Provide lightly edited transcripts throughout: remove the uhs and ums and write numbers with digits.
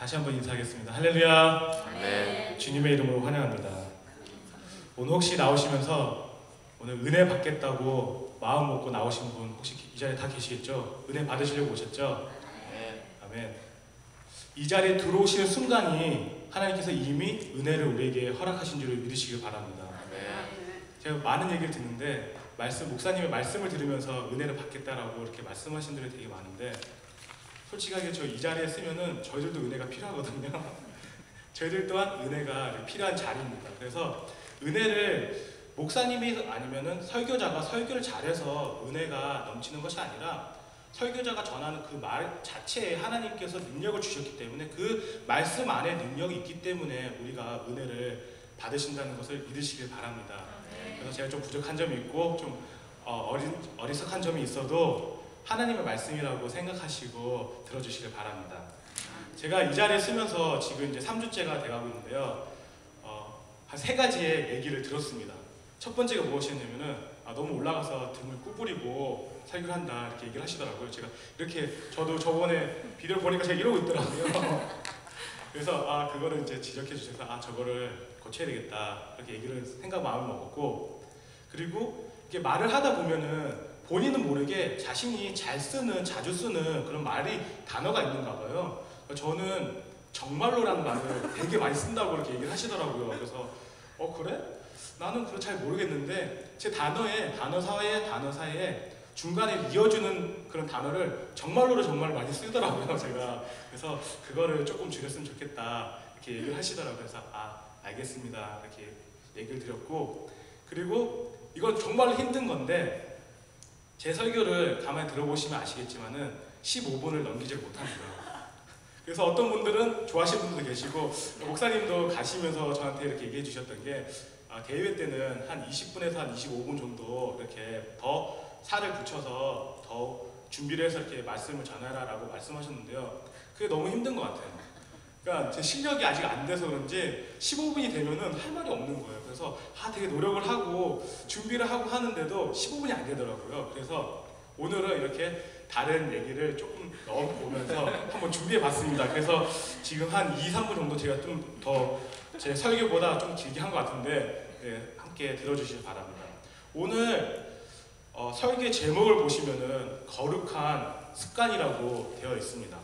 다시 한번 인사하겠습니다. 할렐루야. 네. 주님의 이름으로 환영합니다. 오늘 혹시 나오시면서 오늘 은혜 받겠다고 마음 먹고 나오신 분 혹시 이 자리에 다 계시겠죠? 은혜 받으시려고 오셨죠? 네. 아멘. 이 자리에 들어오시는 순간이 하나님께서 이미 은혜를 우리에게 허락하신 줄을 믿으시길 바랍니다. 네. 제가 많은 얘기를 듣는데 목사님의 말씀을 들으면서 은혜를 받겠다라고 이렇게 말씀하신 분들이 되게 많은데 솔직하게 저 이 자리에 쓰면은 저희들도 은혜가 필요하거든요. 저희들 또한 은혜가 필요한 자리입니다. 그래서 은혜를 목사님이 아니면은 설교자가 설교를 잘해서 은혜가 넘치는 것이 아니라 설교자가 전하는 그 말 자체에 하나님께서 능력을 주셨기 때문에 그 말씀 안에 능력이 있기 때문에 우리가 은혜를 받으신다는 것을 믿으시길 바랍니다. 그래서 제가 좀 부족한 점이 있고 좀 어리석한 점이 있어도 하나님의 말씀이라고 생각하시고 들어주시길 바랍니다. 제가 이 자리에 쓰면서 지금 이제 3주째가 돼가고 있는데요. 한 3가지의 얘기를 들었습니다. 첫 번째가 무엇이었냐면은 너무 올라가서 등을 구부리고 설교를 한다 이렇게 얘기를 하시더라고요. 제가 이렇게 저도 저번에 비디오를 보니까 제가 이러고 있더라고요. 그래서 그거를 이제 지적해 주셔서 저거를 고쳐야 되겠다 이렇게 얘기를 마음을 먹었고, 그리고 이렇게 말을 하다 보면은 본인은 모르게 자신이 자주 쓰는 그런 단어가 있는가 봐요. 저는 정말로라는 말을 되게 많이 쓴다고 이렇게 얘기를 하시더라고요. 그래서 그래? 나는 그걸 잘 모르겠는데 제 단어 사이에 중간에 이어주는 그런 단어를 정말로 많이 쓰더라고요. 제가 그래서 그거를 조금 줄였으면 좋겠다 이렇게 얘기를 하시더라고요. 그래서 알겠습니다 이렇게 얘기를 드렸고, 그리고 이건 정말 힘든 건데 제 설교를 가만히 들어보시면 아시겠지만은 15분을 넘기질 못합니다. 그래서 어떤 분들은 좋아하시는 분도 계시고 목사님도 가시면서 저한테 이렇게 얘기해 주셨던 게 대회 때는 한 20분에서 한 25분 정도 이렇게 더 살을 붙여서 더 준비를 해서 이렇게 말씀을 전하라라고 말씀하셨는데요. 그게 너무 힘든 것 같아요. 그러니까 제 실력이 아직 안 돼서 그런지 15분이 되면은 할 말이 없는 거예요. 그래서 되게 노력을 하고 준비를 하고 하는데도 15분이 안 되더라고요. 그래서 오늘은 이렇게 다른 얘기를 조금 넣어보면서 한번 준비해 봤습니다. 그래서 지금 한 2, 3분 정도 제가 좀 더 제 설교보다 좀 길게 한 것 같은데 함께 들어주시기 바랍니다. 오늘 설교 제목을 보시면은 거룩한 습관이라고 되어 있습니다.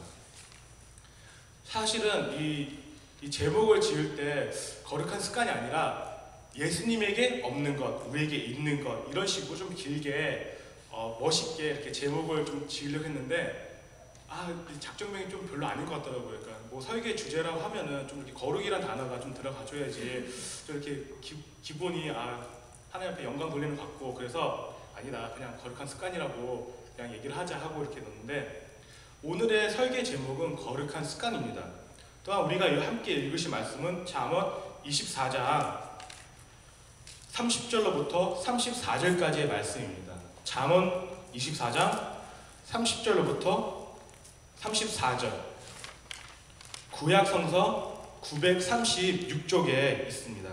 사실은 이 제목을 지을 때 거룩한 습관이 아니라 예수님에게 없는 것, 우리에게 있는 것 이런 식으로 좀 길게 멋있게 이렇게 제목을 좀 지으려고 했는데 작정명이 좀 별로 아닌 것 같더라고요. 그러니까 뭐 설교의 주제라고 하면은 좀 이렇게 거룩이란 단어가 좀 들어가줘야지 좀 이렇게 기분이 하나님 앞에 영광 돌리는 것 같고, 그래서 아니다 그냥 거룩한 습관이라고 그냥 얘기를 하자 하고 이렇게 넣었는데 오늘의 설계 제목은 거룩한 습관입니다. 또한 우리가 함께 읽으실 말씀은 잠언 24장 30절로부터 34절까지의 말씀입니다. 잠언 24장 30절로부터 34절, 구약 성서 936쪽에 있습니다.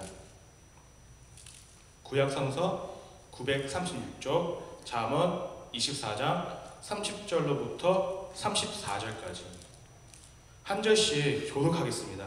구약 성서 936쪽 잠언 24장 30절로부터 34절까지 한 절씩 교독하겠습니다.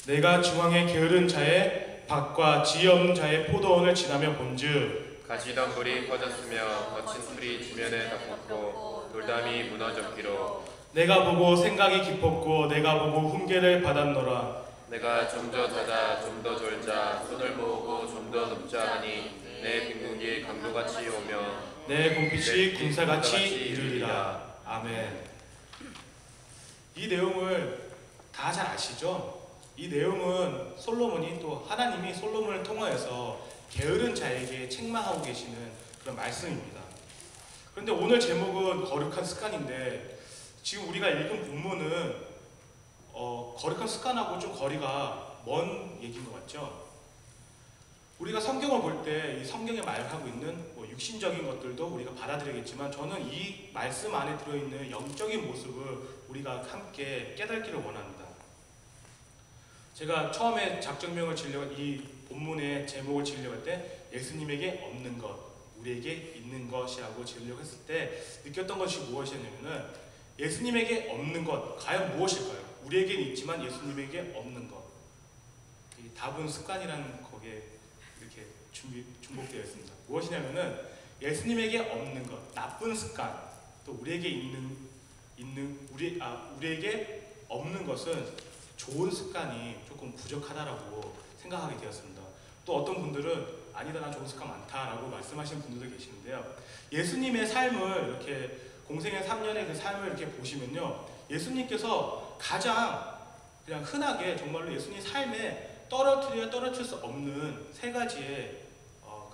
내가 중앙에 게으른 자의 밭과 지혜 없는 자의 포도원을 지나며 본즉 가시던 불이 퍼졌으며 거친 풀이 지면에 덮었고 돌담이 무너졌기로 내가 보고 생각이 깊었고 내가 보고 훈계를 받았노라. 내가 좀 더 자자 좀 더 졸자 손을 모으고 좀 더 눕자 하니 내 빈궁이 강도같이 오며 내 공빛이 군사같이 이르리라. 아멘. 이 내용을 다 잘 아시죠? 이 내용은 솔로몬이 또 하나님이 솔로몬을 통하여서 게으른 자에게 책망하고 계시는 그런 말씀입니다. 그런데 오늘 제목은 거룩한 습관인데 지금 우리가 읽은 본문은 거룩한 습관하고 좀 거리가 먼 얘기인 것 같죠? 우리가 성경을 볼 때 이 성경에 말하고 있는 육신적인 것들도 우리가 받아들이겠지만 저는 이 말씀 안에 들어있는 영적인 모습을 우리가 함께 깨닫기를 원합니다. 제가 처음에 작정명을 지으려고 이 본문의 제목을 지으려고 할 때 예수님에게 없는 것, 우리에게 있는 것이라고 지으려고 했을 때 느꼈던 것이 무엇이었냐면은 예수님에게 없는 것 과연 무엇일까요? 우리에겐 있지만 예수님에게 없는 것. 이 답은 습관이라는 거기에 이렇게 중복되어 있습니다. 무엇이냐면은 예수님에게 없는 것, 나쁜 습관, 또 우리에게 우리에게 없는 것은 좋은 습관이 조금 부족하다라고 생각하게 되었습니다. 또 어떤 분들은 아니다, 난 좋은 습관 많다라고 말씀하시는 분들도 계시는데요. 예수님의 삶을 이렇게 공생의 3년의 그 삶을 이렇게 보시면요, 예수님께서 가장 그냥 흔하게 정말로 예수님 삶에 떨어뜨릴 수 없는 세 가지의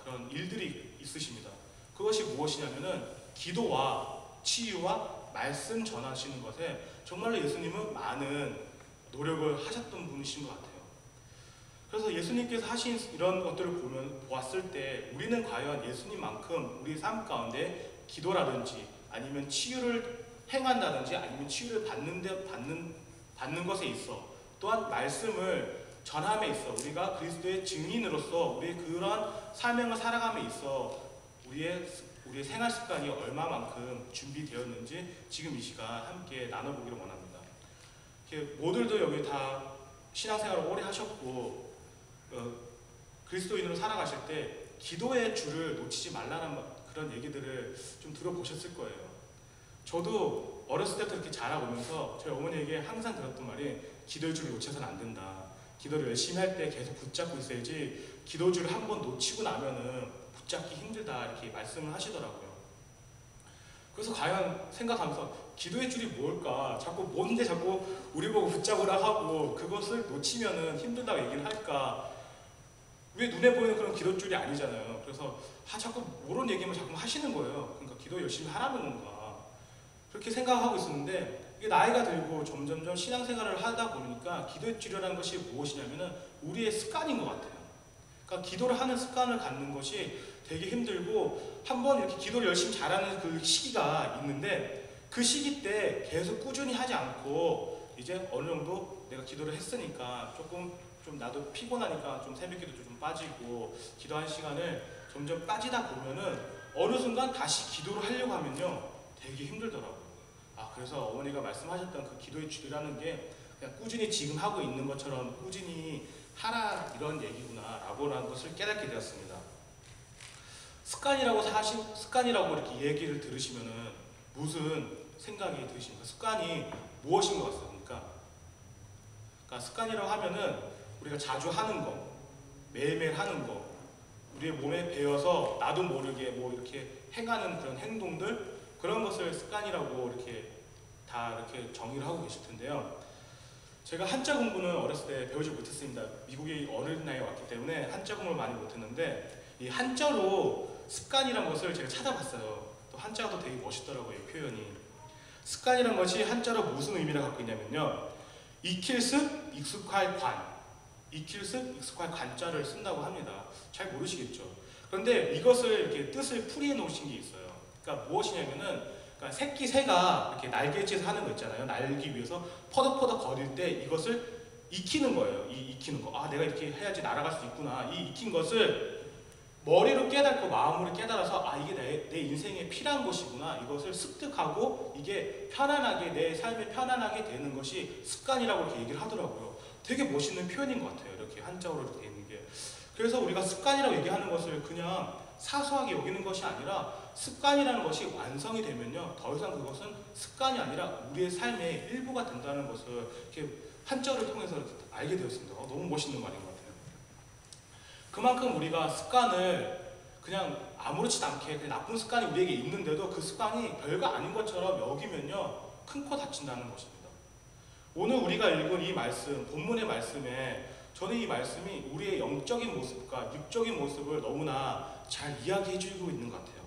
그런 일들이 있으십니다. 그것이 무엇이냐면은 기도와 치유와 말씀 전하시는 것에 정말로 예수님은 많은 노력을 하셨던 분이신 것 같아요. 그래서 예수님께서 하신 이런 것들을 보았을 때 우리는 과연 예수님만큼 우리 삶 가운데 기도라든지 아니면 치유를 행한다든지 아니면 치유를 받는 것에 있어, 또한 말씀을 전함에 있어 우리가 그리스도의 증인으로서 우리의 그런 사명을 살아감에 있어 우리의 생활 습관이 얼마만큼 준비되었는지 지금 이 시간 함께 나눠보기를 원합니다. 모두도 여기 다 신앙생활을 오래 하셨고 그리스도인으로 살아가실 때 기도의 줄을 놓치지 말라는 그런 얘기들을 좀 들어보셨을 거예요. 저도 어렸을 때부터 이렇게 자라오면서 저희 어머니에게 항상 들었던 말이 기도의 줄을 놓쳐서는 안 된다. 기도를 열심히 할 때 계속 붙잡고 있어야지 기도줄을 한번 놓치고 나면은 붙잡기 힘들다 이렇게 말씀을 하시더라고요. 그래서 과연 생각하면서 기도의 줄이 뭘까? 뭔데 자꾸 우리 보고 붙잡으라 하고 그것을 놓치면은 힘들다고 얘기를 할까? 왜 눈에 보이는 그런 기도줄이 아니잖아요. 그래서 자꾸 모르는 얘기만 자꾸 하시는 거예요. 그러니까 기도 열심히 하라는 건가? 그렇게 생각하고 있었는데 이게 나이가 들고 점점점 신앙생활을 하다 보니까 기도의 줄이라는 것이 무엇이냐면은 우리의 습관인 것 같아요. 그러니까 기도를 하는 습관을 갖는 것이 되게 힘들고 한번 이렇게 기도를 열심히 잘하는 그 시기가 있는데 그 시기 때 계속 꾸준히 하지 않고 이제 어느 정도 내가 기도를 했으니까 조금 좀 나도 피곤하니까 좀 새벽기도 좀 빠지고 기도하는 시간을 점점 빠지다 보면은 어느 순간 다시 기도를 하려고 하면요 되게 힘들더라고요. 그래서 어머니가 말씀하셨던 그 기도의 줄이라는 게 그냥 꾸준히 지금 하고 있는 것처럼 꾸준히 하라 이런 얘기구나 라고라는 것을 깨닫게 되었습니다. 습관이라고 이렇게 얘기를 들으시면은 무슨 생각이 드십니까? 습관이 무엇인 것 같습니까? 그러니까 습관이라고 하면은 우리가 자주 하는 거, 매일매일 하는 거, 우리의 몸에 배어서 나도 모르게 뭐 이렇게 행하는 그런 행동들, 그런 것을 습관이라고 이렇게 다 이렇게 정의를 하고 계실 텐데요. 제가 한자 공부는 어렸을 때 배우지 못했습니다. 미국에 어린 나이에 왔기 때문에 한자 공부를 많이 못했는데 이 한자로 습관이라는 것을 제가 찾아봤어요. 또 한자가 또 되게 멋있더라고요, 이 표현이. 습관이라는 것이 한자로 무슨 의미를 갖고 있냐면요, 익힐 익숙할 관, 익힐 익숙할 관자를 쓴다고 합니다. 잘 모르시겠죠? 그런데 이것을 이렇게 뜻을 풀이해 놓으신 게 있어요. 그러니까 무엇이냐면은 그러니까 새끼 새가 이렇게 날개짓을 하는 거 있잖아요. 날기 위해서 퍼덕퍼덕 거릴 때 이것을 익히는 거예요. 이 익히는 거. 내가 이렇게 해야지 날아갈 수 있구나. 이 익힌 것을 머리로 깨닫고 마음으로 깨달아서 이게 내 인생에 필요한 것이구나. 이것을 습득하고 이게 편안하게 내 삶에 편안하게 되는 것이 습관이라고 이렇게 얘기를 하더라고요. 되게 멋있는 표현인 것 같아요. 이렇게 한자어로 이렇게 있는 게. 그래서 우리가 습관이라고 얘기하는 것을 그냥 사소하게 여기는 것이 아니라 습관이라는 것이 완성이 되면요 더 이상 그것은 습관이 아니라 우리의 삶의 일부가 된다는 것을 이렇게 한자어를 통해서 이렇게 알게 되었습니다. 너무 멋있는 말인 것 같아요. 그만큼 우리가 습관을 그냥 아무렇지도 않게 그냥 나쁜 습관이 우리에게 있는데도 그 습관이 별거 아닌 것처럼 여기면요 큰 코 다친다는 것입니다. 오늘 우리가 읽은 이 말씀, 본문의 말씀에 저는 이 말씀이 우리의 영적인 모습과 육적인 모습을 너무나 잘 이야기해주고 있는 것 같아요.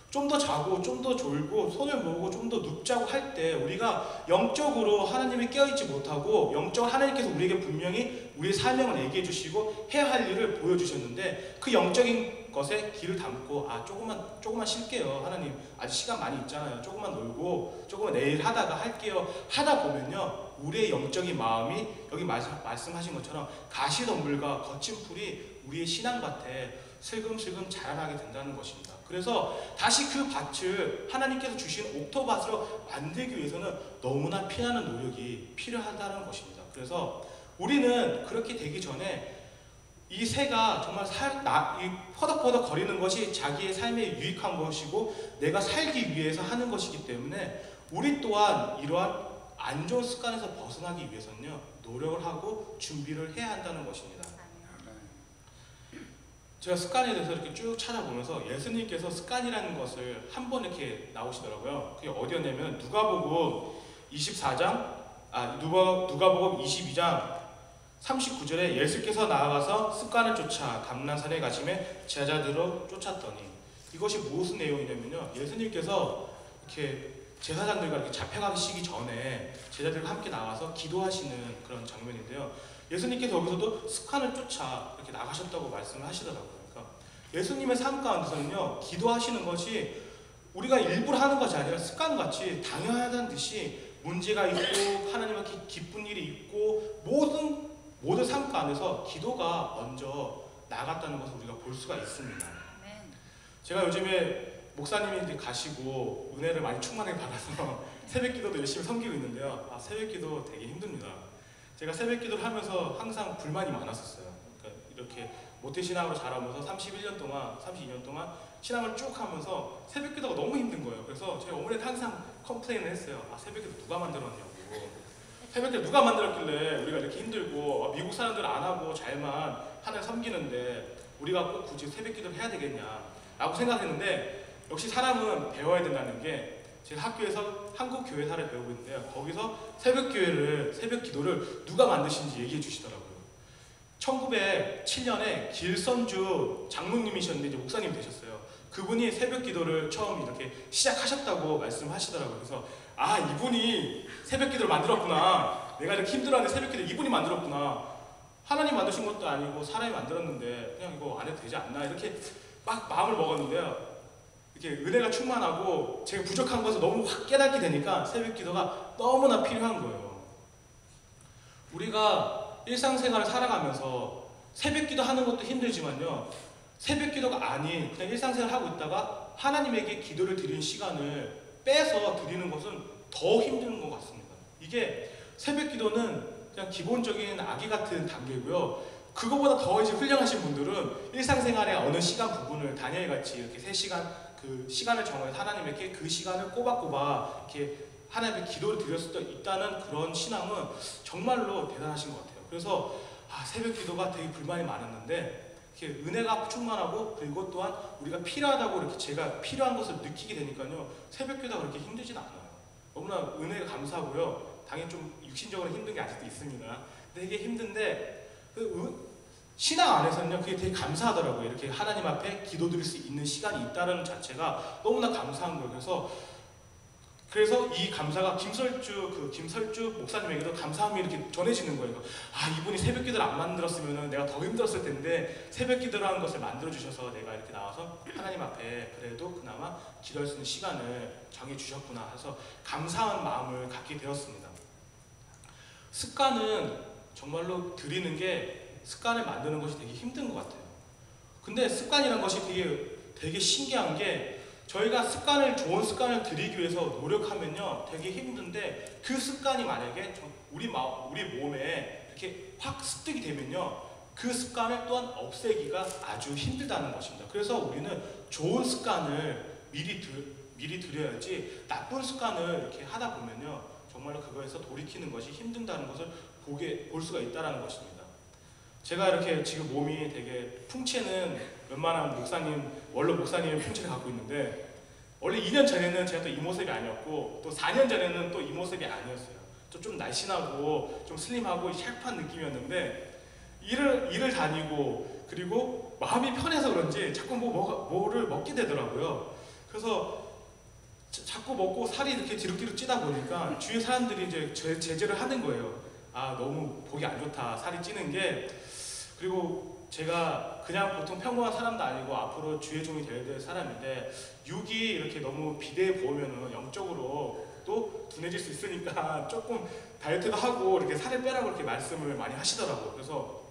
좀 더 자고 좀 더 졸고 손을 모으고 좀 더 눕자고 할 때 우리가 영적으로 하나님이 깨어있지 못하고 영적으로 하나님께서 우리에게 분명히 우리의 사명을 얘기해 주시고 해야 할 일을 보여주셨는데 그 영적인 것에 귀를 담고 조금만 쉴게요. 하나님 아직 시간 많이 있잖아요. 조금만 놀고 조금만 내일 하다가 할게요. 하다 보면요 우리의 영적인 마음이 여기 말씀하신 것처럼 가시덤불과 거친 풀이 우리의 신앙밭에 슬금슬금 자라나게 된다는 것입니다. 그래서 다시 그 밭을 하나님께서 주신 옥토밭으로 만들기 위해서는 너무나 피나는 노력이 필요하다는 것입니다. 그래서 우리는 그렇게 되기 전에 이 새가 정말 퍼덕퍼덕 거리는 것이 자기의 삶에 유익한 것이고 내가 살기 위해서 하는 것이기 때문에 우리 또한 이러한 안 좋은 습관에서 벗어나기 위해서는요, 노력을 하고 준비를 해야 한다는 것입니다. 제가 습관에 대해서 이렇게 쭉 찾아보면서 예수님께서 습관이라는 것을 한 번 이렇게 나오시더라고요. 그게 어디였냐면 누가복음 22장 39절에 예수께서 나아가서 습관을 쫓아 감난산에 가심에 제자들을 쫓았더니, 이것이 무슨 내용이냐면요, 예수님께서 이렇게 제사장들과 이렇게 잡혀가시기 전에 제자들과 함께 나와서 기도하시는 그런 장면인데요, 예수님께서 여기서도 습관을 쫓아 이렇게 나가셨다고 말씀을 하시더라고요. 그러니까 예수님의 삶 가운데서는요, 기도하시는 것이 우리가 일부러 하는 것이 아니라 습관같이 당연하다는 듯이 문제가 있고 하나님과 기쁜 일이 있고 모든 삶 가운데서 기도가 먼저 나갔다는 것을 우리가 볼 수가 있습니다. 제가 요즘에 목사님이 이제 가시고 은혜를 많이 충만하게 받아서 새벽기도도 열심히 섬기고 있는데요, 새벽기도 되게 힘듭니다. 제가 새벽기도를 하면서 항상 불만이 많았었어요. 그러니까 이렇게 모태신앙으로 자라면서 32년 동안 신앙을 쭉 하면서 새벽기도가 너무 힘든 거예요. 그래서 저희 어머니한테 항상 컴플레인을 했어요. 새벽기도 누가 만들었냐고. 새벽기도 누가 만들었길래 우리가 이렇게 힘들고 미국 사람들 안 하고 잘만 하나님 섬기는데 우리가 꼭 굳이 새벽기도를 해야 되겠냐 라고 생각했는데, 역시 사람은 배워야 된다는 게, 제가 학교에서 한국 교회사를 배우고 있는데요, 거기서 새벽 기도를 누가 만드신지 얘기해 주시더라고요. 1907년에 길선주 장로님이셨는데 이제 목사님이 되셨어요. 그분이 새벽 기도를 처음 이렇게 시작하셨다고 말씀하시더라고요. 그래서 이분이 새벽 기도를 만들었구나. 내가 이렇게 힘들어하는데 새벽 기도 이분이 만들었구나. 하나님 만드신 것도 아니고 사람이 만들었는데 그냥 이거 안 해도 되지 않나, 이렇게 막 마음을 먹었는데요, 이렇게 은혜가 충만하고 제가 부족한 것을 너무 확 깨닫게 되니까 새벽 기도가 너무나 필요한 거예요. 우리가 일상생활을 살아가면서 새벽 기도 하는 것도 힘들지만요, 새벽 기도가 아닌 그냥 일상생활을 하고 있다가 하나님에게 기도를 드리는 시간을 빼서 드리는 것은 더 힘든 것 같습니다. 이게 새벽 기도는 그냥 기본적인 아기 같은 단계고요, 그거보다 더 이제 훌륭하신 분들은 일상생활의 어느 시간 부분을 다니엘같이 이렇게 3시간 그 시간을 정해서 하나님에게 그 시간을 꼬박꼬박 이렇게 하나님께 기도를 드릴 수도 있다는 그런 신앙은 정말로 대단하신 것 같아요. 그래서 새벽 기도가 되게 불만이 많았는데 이렇게 은혜가 충만하고 그리고 또한 우리가 필요하다고 이렇게 제가 필요한 것을 느끼게 되니까요, 새벽 기도가 그렇게 힘들진 않아요. 너무나 은혜가 감사하고요, 당연히 좀 육신적으로 힘든 게 아직도 있습니다. 근데 이게 힘든데 신앙 안에서는요, 그게 되게 감사하더라고요. 이렇게 하나님 앞에 기도드릴 수 있는 시간이 있다는 자체가 너무나 감사한 거예요. 그래서 이 감사가 김설주 목사님에게도 감사함이 이렇게 전해지는 거예요. 이분이 새벽 기도를 안 만들었으면 내가 더 힘들었을 텐데 새벽 기도라는 것을 만들어 주셔서 내가 이렇게 나와서 하나님 앞에 그래도 그나마 기도할 수 있는 시간을 정해 주셨구나 해서 감사한 마음을 갖게 되었습니다. 습관은 정말로 습관을 만드는 것이 되게 힘든 것 같아요. 근데 습관이라는 것이 되게 신기한 게, 저희가 좋은 습관을 들이기 위해서 노력하면요, 되게 힘든데 그 습관이 만약에 우리 몸에 이렇게 확 습득이 되면요, 그 습관을 또한 없애기가 아주 힘들다는 것입니다. 그래서 우리는 좋은 습관을 미리 들여야지 나쁜 습관을 이렇게 하다 보면요, 정말로 그거에서 돌이키는 것이 힘든다는 것을 볼 수가 있다는 것입니다. 제가 이렇게 지금 몸이 되게 풍채는 웬만한 원로 목사님의 풍채를 갖고 있는데, 원래 2년 전에는 제가 또 이 모습이 아니었고 또 4년 전에는 또 이 모습이 아니었어요. 좀 날씬하고 좀 슬림하고 샬프한 느낌이었는데, 일을 다니고 그리고 마음이 편해서 그런지 자꾸 뭐를 먹게 되더라고요. 그래서 자꾸 먹고 살이 이렇게 뒤룩뒤룩 찌다 보니까 주위 사람들이 이제 제재를 하는 거예요. 너무 보기 안 좋다, 살이 찌는 게. 그리고 제가 그냥 보통 평범한 사람도 아니고 앞으로 주의 종이 되어야 될 사람인데, 육이 이렇게 너무 비대해 보이면 영적으로 또 둔해질 수 있으니까 조금 다이어트도 하고 이렇게 살을 빼라고 이렇게 말씀을 많이 하시더라고요. 그래서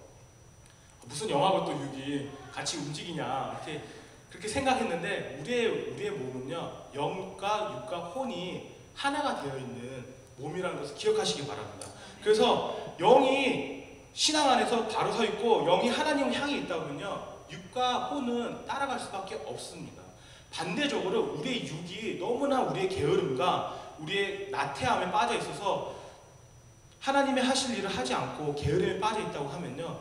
무슨 영하고 또 육이 같이 움직이냐, 이렇게 그렇게 생각했는데 우리의 몸은요, 영과 육과 혼이 하나가 되어 있는 몸이라는 것을 기억하시기 바랍니다. 그래서 영이 신앙 안에서 바로 서 있고 영이 하나님을 향해 있다 보면요, 육과 혼은 따라갈 수밖에 없습니다. 반대적으로 우리의 육이 너무나 우리의 게으름과 우리의 나태함에 빠져 있어서 하나님의 하실 일을 하지 않고 게으름에 빠져 있다고 하면요,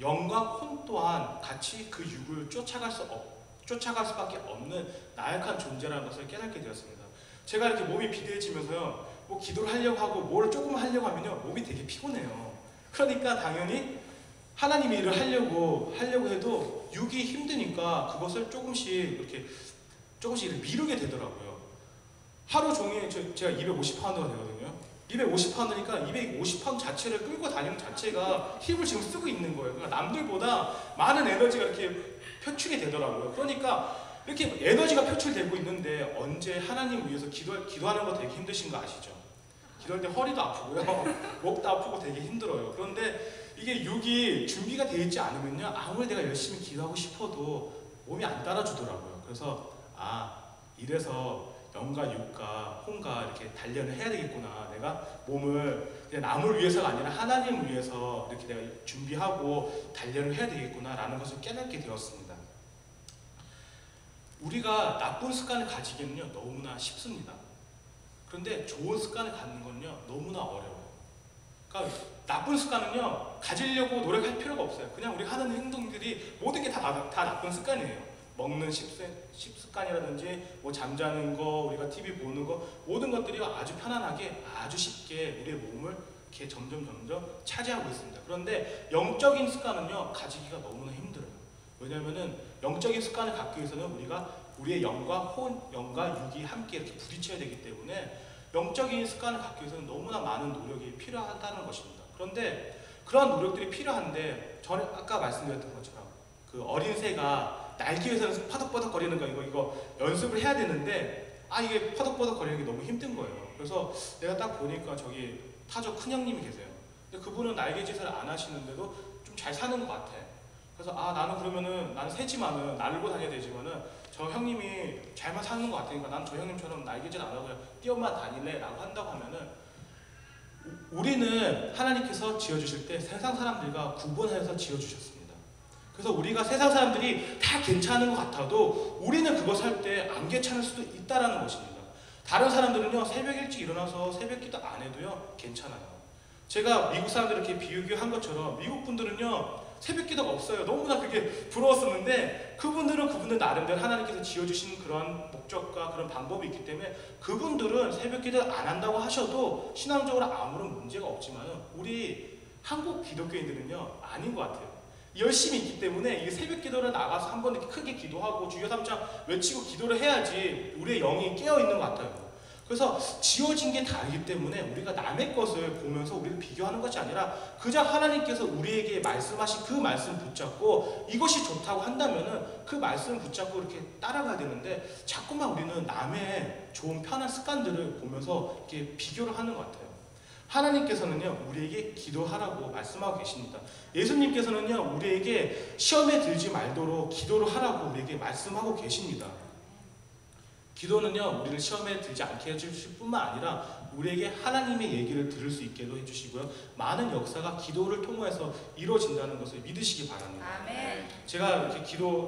영과 혼 또한 같이 그 육을 쫓아갈 수밖에 없는 나약한 존재라는 것을 깨닫게 되었습니다. 제가 이렇게 몸이 비대해지면서요, 뭐 기도를 하려고 하고 뭘 조금 하려고 하면요, 몸이 되게 피곤해요. 그러니까 당연히 하나님의 일을 하려고 해도 육이 힘드니까 그것을 조금씩 이렇게 미루게 되더라고요. 하루 종일 제가 250파운드가 되거든요. 250파운드니까 250파운드 자체를 끌고 다니는 자체가 힘을 지금 쓰고 있는 거예요. 그러니까 남들보다 많은 에너지가 이렇게 표출이 되더라고요. 그러니까 이렇게 에너지가 표출되고 있는데 언제 하나님 위해서 기도하는 거 되게 힘드신 거 아시죠? 기도할 때 허리도 아프고요. 목도 아프고 되게 힘들어요. 그런데 이게 육이 준비가 되어 있지 않으면요, 아무리 내가 열심히 기도하고 싶어도 몸이 안 따라주더라고요. 그래서 이래서 영과 육과 혼과 이렇게 단련을 해야 되겠구나. 내가 몸을 그냥 남을 위해서가 아니라 하나님을 위해서 이렇게 내가 준비하고 단련을 해야 되겠구나 라는 것을 깨닫게 되었습니다. 우리가 나쁜 습관을 가지기는요, 너무나 쉽습니다. 그런데 좋은 습관을 갖는 건요, 너무나 어려워요. 그러니까 나쁜 습관은요, 가지려고 노력할 필요가 없어요. 그냥 우리가 하는 행동들이 모든 게 다 나쁜 습관이에요. 먹는 식습관이라든지 뭐 잠자는 거, 우리가 TV 보는 거, 모든 것들이 아주 편안하게 아주 쉽게 우리의 몸을 이렇게 점점 차지하고 있습니다. 그런데 영적인 습관은요, 가지기가 너무나 힘들어요. 왜냐하면은 영적인 습관을 갖기 위해서는 우리의 영과 영과 육이 함께 이렇게 부딪혀야 되기 때문에 영적인 습관을 갖기 위해서는 너무나 많은 노력이 필요하다는 것입니다. 그런데 그러한 노력들이 필요한데, 저는 아까 말씀드렸던 것처럼 그 어린 새가 날기 위해서는 퍼덕퍼덕 거리는 거 이거 연습을 해야 되는데 이게 퍼덕퍼덕 거리는 게 너무 힘든 거예요. 그래서 내가 딱 보니까 저기 타조 큰형님이 계세요. 근데 그분은 날개짓을 안 하시는데도 좀 잘 사는 것 같아. 그래서 나는 새지만은 날고 다녀야 되지만은 저 형님이 잘만 사는 것 같으니까 난 저 형님처럼 날개짓 안 하고 그냥 뛰어만 다닐래 라고 한다고 하면은, 우리는 하나님께서 지어주실 때 세상 사람들과 구분하여서 지어주셨습니다. 그래서 우리가 세상 사람들이 다 괜찮은 것 같아도 우리는 그것을 할 때 안 괜찮을 수도 있다는 것입니다. 다른 사람들은요, 새벽 일찍 일어나서 새벽 기도 안 해도요, 괜찮아요. 제가 미국 사람들 이렇게 비유한 것처럼 미국 분들은요, 새벽 기도가 없어요. 너무나 그게 부러웠었는데, 그분들 나름대로 하나님께서 지어주신 그런 목적과 그런 방법이 있기 때문에 그분들은 새벽 기도를 안 한다고 하셔도 신앙적으로 아무런 문제가 없지만, 우리 한국 기독교인들은요, 아닌 것 같아요. 열심히 있기 때문에 이게 새벽 기도를 나가서 한번 이렇게 크게 기도하고 주여 삼창 외치고 기도를 해야지 우리의 영이 깨어있는 것 같아요. 그래서 지어진 게 다르기 때문에 우리가 남의 것을 보면서 우리를 비교하는 것이 아니라 그저 하나님께서 우리에게 말씀하신 그 말씀 붙잡고 이것이 좋다고 한다면은 그 말씀 붙잡고 이렇게 따라가야 되는데, 자꾸만 우리는 남의 좋은 편한 습관들을 보면서 이렇게 비교를 하는 것 같아요. 하나님께서는요, 우리에게 기도하라고 말씀하고 계십니다. 예수님께서는요, 우리에게 시험에 들지 말도록 기도를 하라고 우리에게 말씀하고 계십니다. 기도는요, 우리를 시험에 들지 않게 해주실 뿐만 아니라 우리에게 하나님의 얘기를 들을 수 있게도 해주시고요, 많은 역사가 기도를 통해서 이루어진다는 것을 믿으시기 바랍니다. 아멘. 제가 이렇게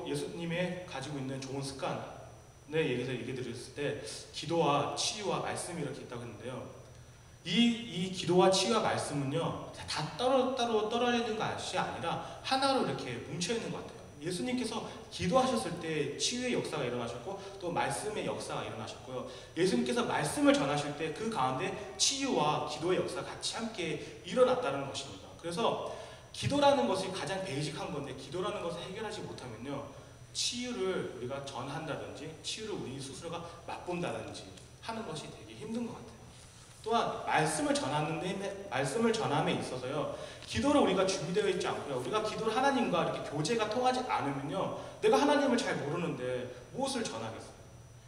예수님의 가지고 있는 좋은 습관에 대해서 얘기 드렸을 때 기도와 치유와 말씀이 이렇게 있다고 했는데요, 이 기도와 치유와 말씀은요, 다 따로 떨어지는 것이 아니라 하나로 이렇게 뭉쳐있는 것 같아요. 예수님께서 기도하셨을 때 치유의 역사가 일어나셨고 또 말씀의 역사가 일어나셨고요, 예수님께서 말씀을 전하실 때 그 가운데 치유와 기도의 역사가 같이 함께 일어났다는 것입니다. 그래서 기도라는 것이 가장 베이직한 건데, 기도라는 것을 해결하지 못하면요, 치유를 우리가 전한다든지 치유를 우리 스스로가 맛본다든지 하는 것이 되게 힘든 것 같아요. 또한 말씀을 전함에 있어서요, 기도를 우리가 준비되어 있지 않고요, 우리가 기도를 하나님과 이렇게 교제가 통하지 않으면요, 내가 하나님을 잘 모르는데 무엇을 전하겠어요?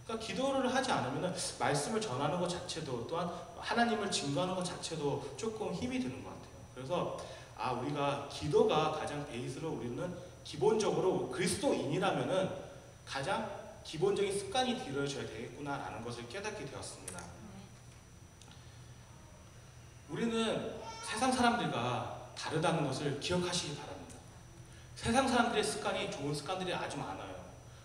그러니까 기도를 하지 않으면 말씀을 전하는 것 자체도, 또한 하나님을 증거하는 것 자체도 조금 힘이 드는 것 같아요. 그래서 우리가 기도가 가장 베이스로, 우리는 기본적으로 그리스도인이라면은 가장 기본적인 습관이 되어져야 되겠구나라는 것을 깨닫게 되었습니다. 우리는 세상 사람들과 다르다는 것을 기억하시기 바랍니다. 세상 사람들의 습관이 좋은 습관들이 아주 많아요.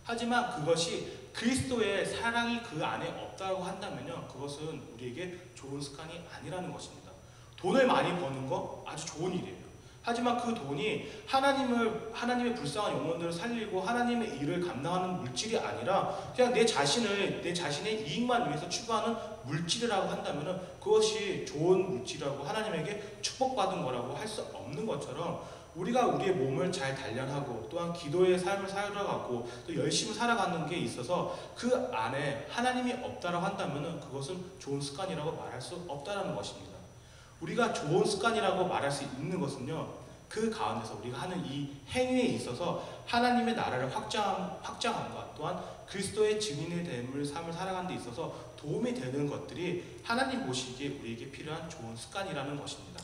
하지만 그것이 그리스도의 사랑이 그 안에 없다고 한다면요, 그것은 우리에게 좋은 습관이 아니라는 것입니다. 돈을 많이 버는 거 아주 좋은 일이에요. 하지만 그 돈이 하나님의 불쌍한 영혼들을 살리고 하나님의 일을 감당하는 물질이 아니라 그냥 내 자신의 이익만 위해서 추구하는 물질이라고 한다면 그것이 좋은 물질이라고 하나님에게 축복받은 거라고 할 수 없는 것처럼, 우리가 우리의 몸을 잘 단련하고 또한 기도의 삶을 살아가고 또 열심히 살아가는 게 있어서 그 안에 하나님이 없다라고 한다면 그것은 좋은 습관이라고 말할 수 없다라는 것입니다. 우리가 좋은 습관이라고 말할 수 있는 것은요, 그 가운데서 우리가 하는 이 행위에 있어서 하나님의 나라를 확장함과 또한 그리스도의 증인의 됨을 삶을 살아가는 데 있어서 도움이 되는 것들이 하나님 보시기에 우리에게 필요한 좋은 습관이라는 것입니다.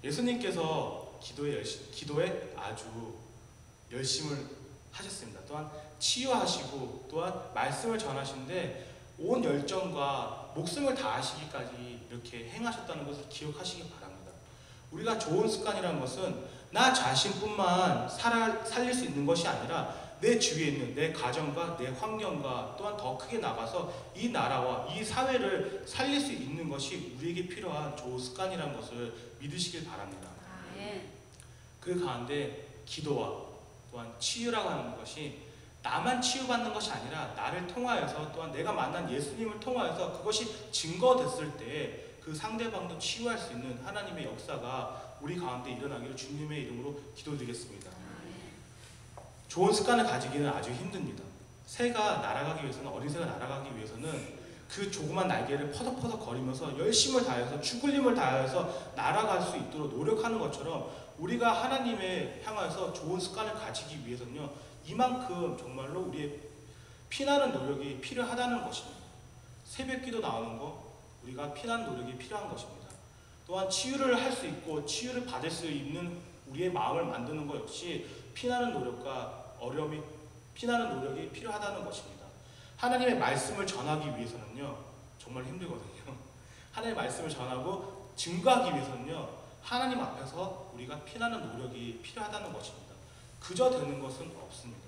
예수님께서 기도에 아주 열심을 하셨습니다. 또한 치유하시고 또한 말씀을 전하시는데 온 열정과 목숨을 다하시기까지 이렇게 행하셨다는 것을 기억하시기 바랍니다. 우리가 좋은 습관이라는 것은 나 자신뿐만 살릴 수 있는 것이 아니라 내 주위에 있는 내 가정과 내 환경과 또한 더 크게 나가서 이 나라와 이 사회를 살릴 수 있는 것이 우리에게 필요한 좋은 습관이라는 것을 믿으시길 바랍니다. 그 가운데 기도와 또한 치유라고 하는 것이 나만 치유받는 것이 아니라 나를 통하여서 또한 내가 만난 예수님을 통하여서 그것이 증거됐을 때 그 상대방도 치유할 수 있는 하나님의 역사가 우리 가운데 일어나기를 주님의 이름으로 기도드리겠습니다. 좋은 습관을 가지기는 아주 힘듭니다. 새가 날아가기 위해서는, 어린 새가 날아가기 위해서는 그 조그만 날개를 퍼덕퍼덕 거리면서 열심을 다해서 죽을 힘을 다해서 날아갈 수 있도록 노력하는 것처럼 우리가 하나님에 향해서 좋은 습관을 가지기 위해서는요, 이만큼 정말로 우리의 피나는 노력이 필요하다는 것입니다. 새벽기도 나오는 거, 우리가 피나는 노력이 필요한 것입니다. 또한 치유를 할 수 있고 치유를 받을 수 있는 우리의 마음을 만드는 것 역시 피나는 노력과 피나는 노력이 필요하다는 것입니다. 하나님의 말씀을 전하기 위해서는요, 정말 힘들거든요. 하나님의 말씀을 전하고 증거하기 위해서는요, 하나님 앞에서 우리가 피나는 노력이 필요하다는 것입니다. 그저 되는 것은 없습니다.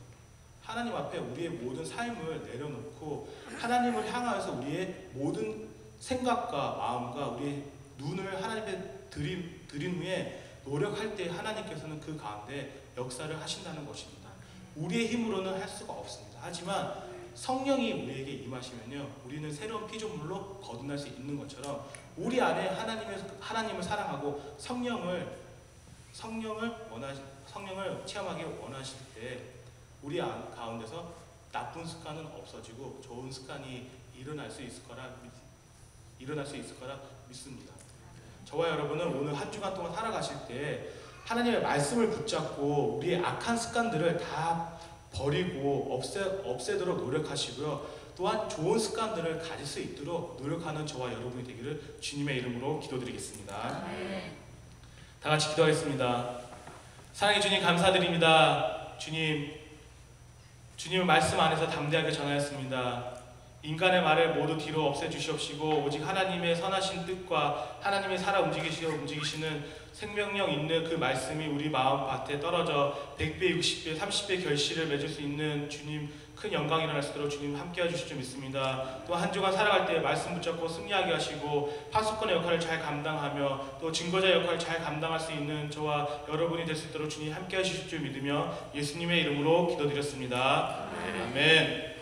하나님 앞에 우리의 모든 삶을 내려놓고 하나님을 향하여서 우리의 모든 생각과 마음과 우리의 눈을 하나님께 드린 후에 노력할 때 하나님께서는 그 가운데 역사를 하신다는 것입니다. 우리의 힘으로는 할 수가 없습니다. 하지만 성령이 우리에게 임하시면요, 우리는 새로운 피조물로 거듭날 수 있는 것처럼 우리 안에 하나님을 사랑하고 성령을 체험하기 원하실 때 우리 가운데서 나쁜 습관은 없어지고 좋은 습관이 일어날 수 있을 거라 믿습니다. 저와 여러분은 오늘 한 주간 동안 살아가실 때 하나님의 말씀을 붙잡고 우리의 악한 습관들을 다 버리고 없애도록 노력하시고요. 또한 좋은 습관들을 가질 수 있도록 노력하는 저와 여러분이 되기를 주님의 이름으로 기도드리겠습니다. 다 같이 기도하겠습니다. 사랑해 주님, 감사드립니다. 주님의 말씀 안에서 담대하게 전하였습니다. 인간의 말을 모두 뒤로 없애주시옵시고 오직 하나님의 선하신 뜻과 하나님의 살아 움직이시는 생명력 있는 그 말씀이 우리 마음밭에 떨어져 100배, 60배, 30배 결실을 맺을 수 있는 주님 큰 영광이 일어날 수 있도록 주님 함께해 주실 줄 믿습니다. 또 한 주간 살아갈 때 말씀 붙잡고 승리하게 하시고 파수꾼의 역할을 잘 감당하며 또 증거자의 역할을 잘 감당할 수 있는 저와 여러분이 될 수 있도록 주님 함께해 주실 줄 믿으며 예수님의 이름으로 기도드렸습니다. 아멘.